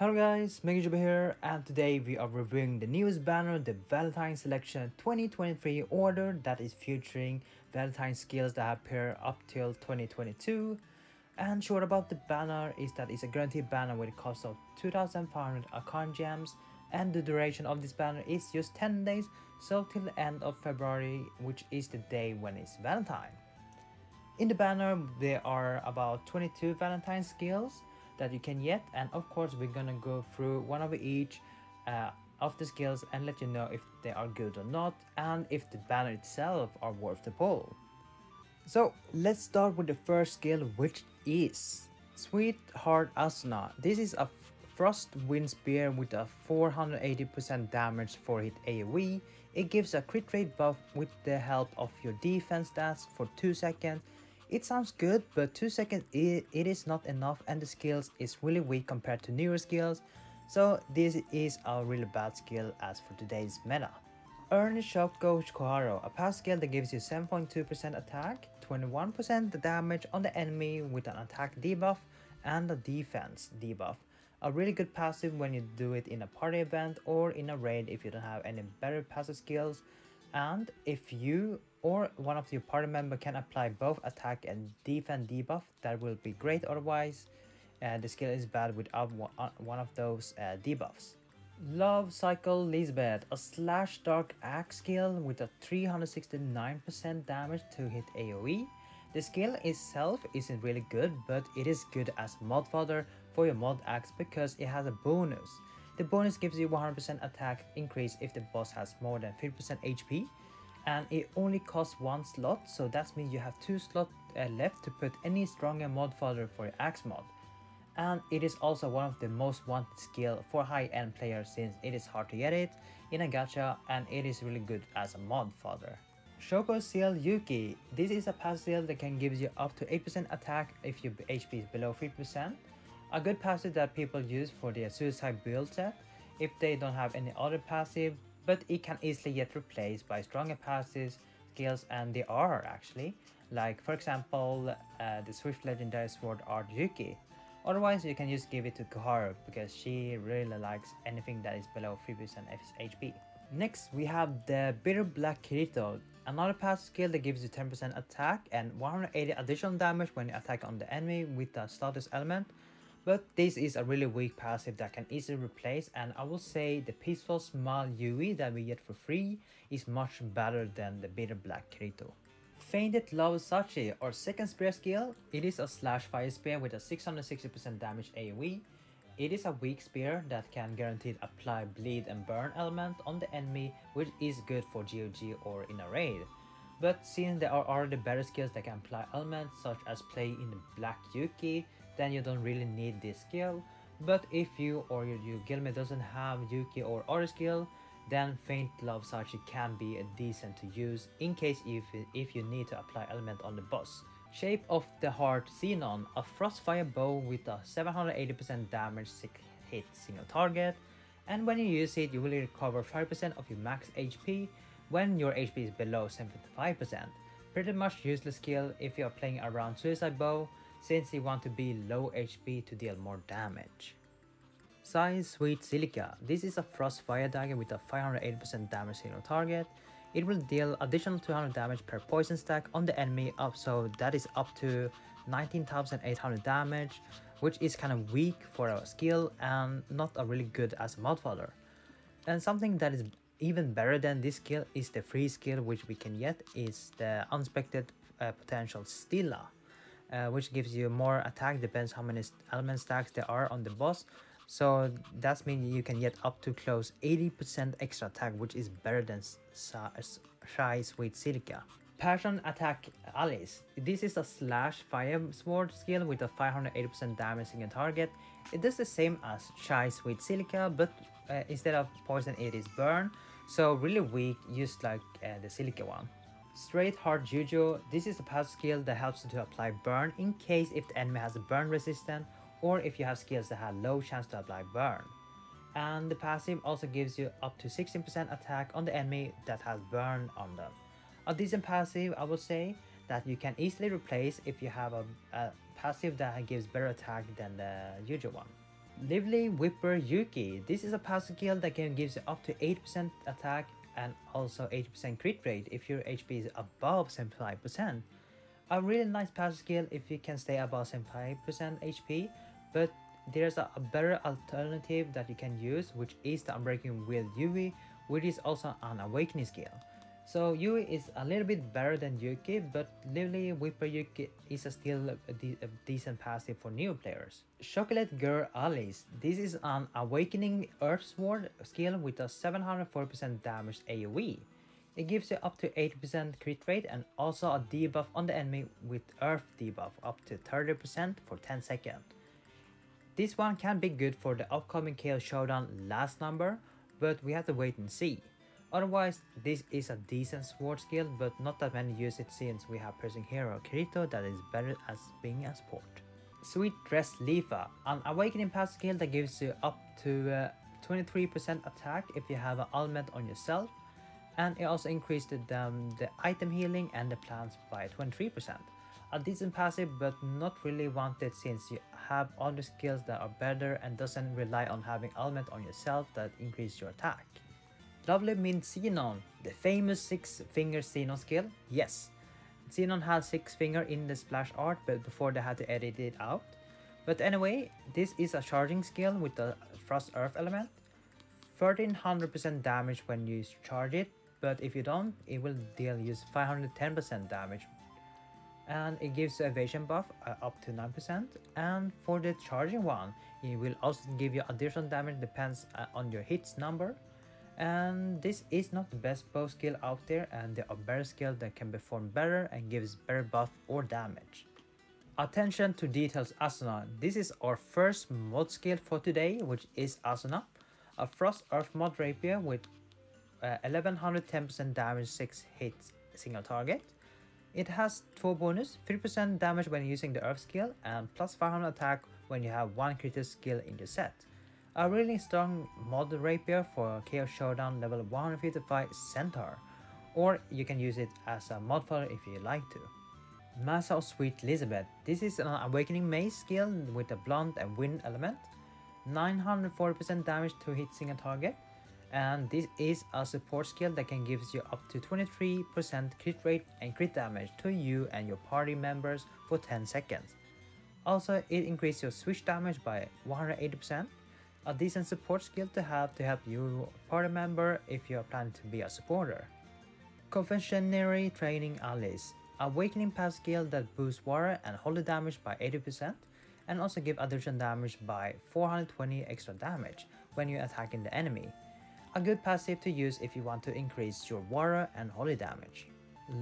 Hello guys, MikuChibi here, and today we are reviewing the newest banner, the Valentine Selection 2023 order that is featuring Valentine skills that appear up till 2022. And short about the banner is that it's a guaranteed banner with a cost of 2,500 Arcane Gems, and the duration of this banner is just 10 days, so till the end of February, which is the day when it's Valentine. In the banner there are about 22 Valentine skills that you can get, and of course we're gonna go through one of each of the skills and let you know if they are good or not, and if the banner itself are worth the pull. So let's start with the first skill, which is Sweetheart Asuna. This is a Frost Wind Spear with a 480% damage for hit AoE. It gives a crit rate buff with the help of your defense stats for 2 seconds. It sounds good, but 2 seconds it is not enough, and the skills is really weak compared to newer skills, so this is a really bad skill as for today's meta. Earnest Choco Koharu, a passive skill that gives you 7.2% attack, 21% damage on the enemy with an attack debuff and a defense debuff. A really good passive when you do it in a party event or in a raid if you don't have any better passive skills, and if you or one of your party member can apply both attack and defense debuff, that will be great. Otherwise the skill is bad without one of those debuffs. Love Cycle Lisbeth, a slash dark axe skill with a 369% damage to hit AoE. The skill itself isn't really good, but it is good as mod fodder for your mod axe because it has a bonus. The bonus gives you 100% attack increase if the boss has more than 50% HP, and it only costs 1 slot, so that means you have 2 slots left to put any stronger mod fodder for your axe mod. And it is also one of the most wanted skill for high-end players since it is hard to get it in a gacha, and it is really good as a mod fodder. Choco Zeal Yuuki. This is a passive that can give you up to 8% attack if your HP is below 3%. A good passive that people use for their suicide build set if they don't have any other passive, but it can easily get replaced by stronger passive skills, and they are actually, like for example the Swift Legendary Sword Art Yuuki. Otherwise you can just give it to Koharu because she really likes anything that is below 3% HP. Next we have the Bitter Black Kirito, another passive skill that gives you 10% attack and 180 additional damage when you attack on the enemy with the status element. But this is a really weak passive that can easily replace, and I will say the Peaceful Smile UE that we get for free is much better than the Bitter Black Kirito. Fainted Love Sachi, or second spear skill. It is a slash fire spear with a 660% damage AoE. It is a weak spear that can guaranteed apply bleed and burn element on the enemy, which is good for GOG or in a raid. But since there are already better skills that can apply elements such as play in the Black Yuuki, then you don't really need this skill. But if you or your guildmate doesn't have Yuuki or other skill, then Faint Love Sachi can be a decent to use in case if you need to apply element on the boss. Shape of the Heart Sinon, a Frostfire bow with a 780% damage hit single target, and when you use it you will recover 5% of your max HP when your HP is below 75%. Pretty much useless skill if you are playing around Suicide Bow, since you want to be low HP to deal more damage. Size Sweet Silica. This is a Frostfire dagger with a 580% damage single target. It will deal additional 200 damage per poison stack on the enemy, up, so that is up to 19,800 damage, which is kind of weak for a skill and not a really good as a mod fodder. And something that is even better than this skill is the free skill which we can get is the Unexpected Potential Stilla, which gives you more attack, depends how many element stacks there are on the boss. So that means you can get up to close 80% extra attack, which is better than Shy Sweet Silica. Passion Attack Alice. This is a slash fire sword skill with a 580% damage single target. It does the same as Shy Sweet Silica, but instead of poison it is burn, so really weak, just like the Silica one. Straight Heart Eugeo. This is a passive skill that helps you to apply burn in case if the enemy has a burn resistance, or if you have skills that have low chance to apply burn. And the passive also gives you up to 16% attack on the enemy that has burn on them. A decent passive, I would say, that you can easily replace if you have a passive that gives better attack than the usual one. Lively Whipper Yuuki. This is a passive skill that can give you up to 80% attack and also 80% crit rate if your HP is above 75%. A really nice passive skill if you can stay above 75% HP, but there's a better alternative that you can use, which is the Unbreaking with Yui, which is also an awakening skill. So Yui is a little bit better than Yuuki, but Lively Whipper Yuuki is still a decent passive for new players. Chocolate Girl Alice. This is an Awakening Earth Sword skill with a 740% damage AoE. It gives you up to 80% crit rate and also a debuff on the enemy with Earth debuff up to 30% for 10 seconds. This one can be good for the upcoming Chaos Showdown last number, but we have to wait and see. Otherwise, this is a decent sword skill, but not that many use it since we have Piercing Hero Kirito that is better as being a support. Sweet Dress Leafa, an Awakening passive skill that gives you up to 23% attack if you have an element on yourself, and it also increased the item healing and the plants by 23%. A decent passive, but not really wanted since you have other skills that are better and doesn't rely on having element on yourself that increase your attack. Lovely means Sinon, the famous 6-finger Sinon skill. Yes, Sinon had 6 fingers in the splash art, but before they had to edit it out. But anyway, this is a charging skill with the Frost Earth element. 1300% damage when you charge it, but if you don't, it will deal you 510% damage. And it gives you evasion buff up to 9%. And for the charging one, it will also give you additional damage depends on your hits number. And this is not the best bow skill out there, and there are better skills that can perform better and gives better buff or damage. Attention to details Asuna. This is our first mod skill for today, which is Asuna, a Frost Earth mod rapier with 1110% damage, 6 hits single target. It has 2 bonus, 3% damage when using the Earth skill and plus 500 attack when you have 1 critical skill in your set. A really strong mod rapier for Chaos Showdown level 155 Centaur, or you can use it as a mod fodder if you like to. Massa of Sweet Lisbeth. This is an Awakening Mace skill with a Blunt and Wind element. 940% damage to hit single target, and this is a support skill that can give you up to 23% crit rate and crit damage to you and your party members for 10 seconds. Also, it increases your switch damage by 180%. A decent support skill to help your party member if you are planning to be a supporter. Confectionery Training Alice. Awakening pass skill that boosts water and holy damage by 80% and also give additional damage by 420 extra damage when you're attacking the enemy. A good passive to use if you want to increase your water and holy damage.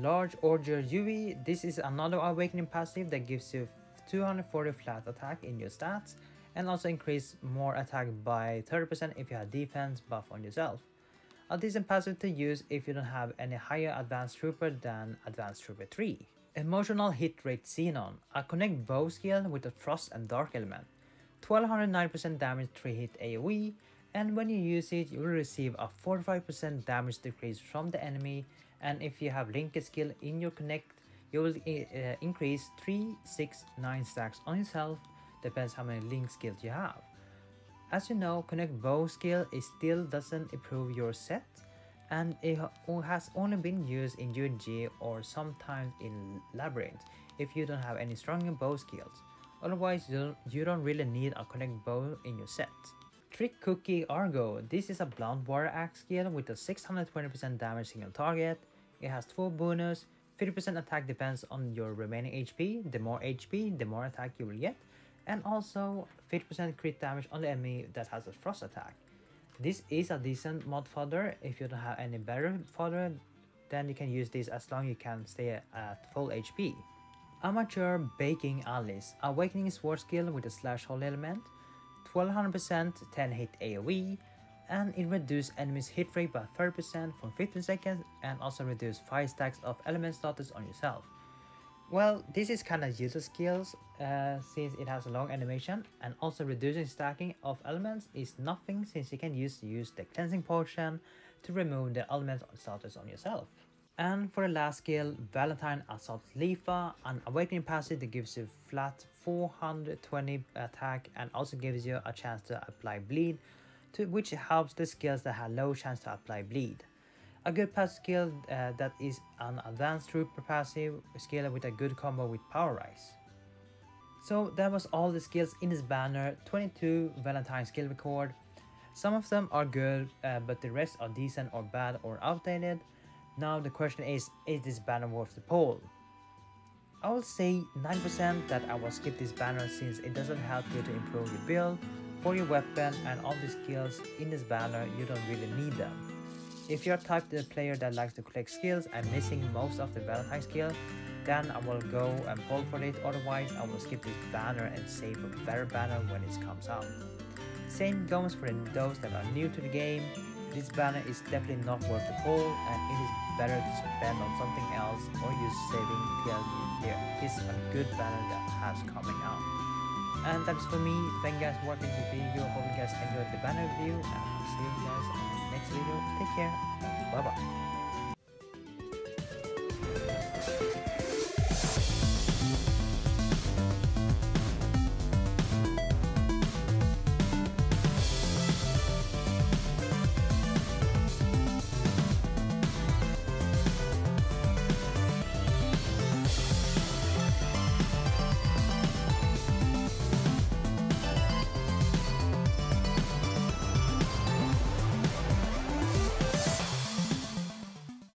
Large Order Yui. This is another awakening passive that gives you 240 flat attack in your stats and also increase more attack by 30% if you have defense buff on yourself. A decent passive to use if you don't have any higher advanced trooper than advanced trooper 3. Emotional Hit Rate Sinon, a connect bow skill with a frost and dark element. 1209% damage 3 hit AoE, and when you use it you will receive a 45% damage decrease from the enemy, and if you have linked skill in your connect you will increase 3, 6, 9 stacks on yourself, depends how many link skills you have. As you know, connect bow skill still doesn't improve your set, and it has only been used in UNG or sometimes in Labyrinth if you don't have any stronger bow skills. Otherwise, you don't really need a connect bow in your set. Trick Cookie Argo. This is a blunt water axe skill with a 620% damage single target. It has 2 bonus, 50% attack depends on your remaining HP. The more HP, the more attack you will get, and also 50% crit damage on the enemy that has a frost attack. This is a decent mod fodder. If you don't have any better fodder, then you can use this as long as you can stay at full HP. Amateur Baking Alice. Awakening Sword skill with a slash hole element. 1200% 10 hit AoE, and it reduces enemies hit rate by 30% for 15 seconds and also reduce 5 stacks of element status on yourself. Well, this is kinda useless skills since it has a long animation, and also reducing stacking of elements is nothing since you can use the cleansing potion to remove the element status on yourself. And for the last skill, Valentine Assault Leafa, an awakening passive that gives you flat 420 attack and also gives you a chance to apply bleed, which helps the skills that have low chance to apply bleed. A good passive skill that is an advanced trooper passive skill with a good combo with Power Rise. So that was all the skills in this banner, 22 Valentine skill record. Some of them are good, but the rest are decent or bad or outdated. Now the question is this banner worth the poll? I will say 9% that I will skip this banner since it doesn't help you to improve your build, for your weapon and all the skills in this banner you don't really need them. If you're type of player that likes to collect skills and missing most of the Valentine skill, then I will go and poll for it, otherwise I will skip this banner and save a better banner when it comes out. Same goes for those that are new to the game. This banner is definitely not worth the poll and it is better to spend on something else or use saving because there is a good banner that has coming out. And that's for me. Thank you guys for watching this video. Hope you guys enjoyed the banner review and I'll see you guys in the next video. Take care. Bye bye.